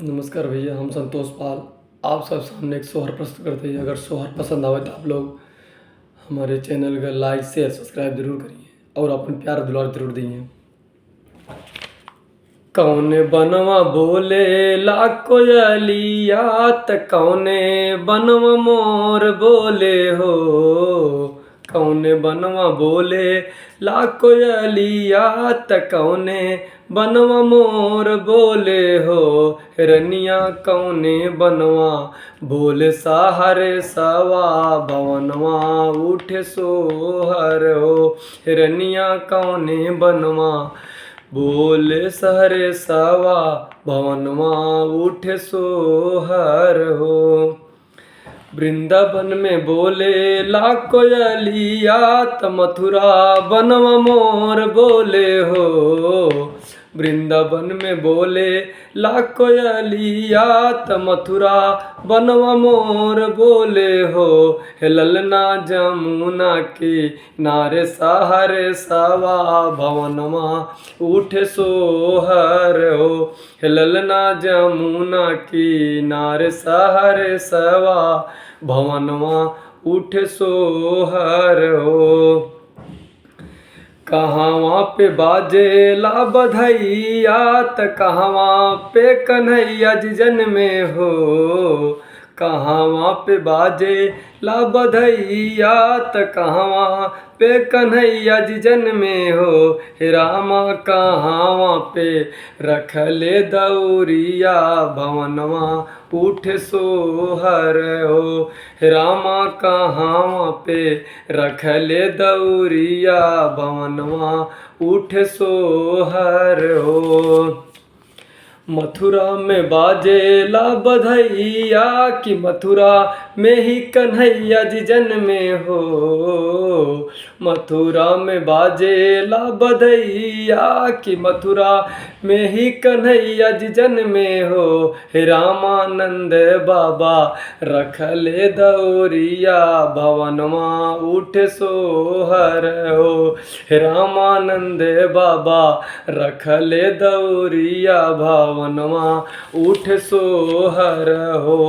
नमस्कार भैया, हम संतोष पाल आप सब सामने एक सोहर प्रस्तुत करते हैं। अगर सोहर पसंद आवे तो आप लोग हमारे चैनल का लाइक शेयर सब्सक्राइब जरूर करिए और अपने प्यार दुलार जरूर दिए। कौने बनवा बोले ला कोयलिया त कौने बनवा मोर बोले हो। कौने बनवा बोले ला कोयलिया त कौने बनवा मोर बोले हो। हिरनिया कौने बनवा बोले साहरे सवा भवनवा उठे सोहर हो। हिरनिया कौने बनवा बोले सहरे सवा भवनवा उठे सोहर हो। वृंदावन में बोले ला कोयलिया त मथुरा बनवा मोर बोले हो। वृंदावन में बोले ला कोयलिया त मथुरा बनवा मोर बोले हो। ललना जमुना के नारे सहारे सवा भवनवा उठे सोहर हो। ललना जमुना की नारे सहारे सवा भवनवा उठे सोहर हो। कहवा पे बाजे ला बधैया त कहवा पे कन्हैया जी जन्मे हो। कहवा पे बाजे ला बधैया त कहवा पे कन्हैया जी जन्मे हो। हे रामा कहवा पे रखले दौरिया भवनवा उठे सोहर हो। हे रामा कहवा पे रखले दौरिया भवनवा उठे सोहर हो। मथुरा में बाजे ला बधैया कि मथुरा में ही कन्हैया जी जन्मे हो। मथुरा में बाजे ला बधैया कि मथुरा में ही कन्हैया जी जन्मे हो। हे रामानंद बाबा रखले दौरिया भवनवा उठे सोहर हो। हे रामानंद बाबा रखले दौरिया भवनवा उठ सोहर हो।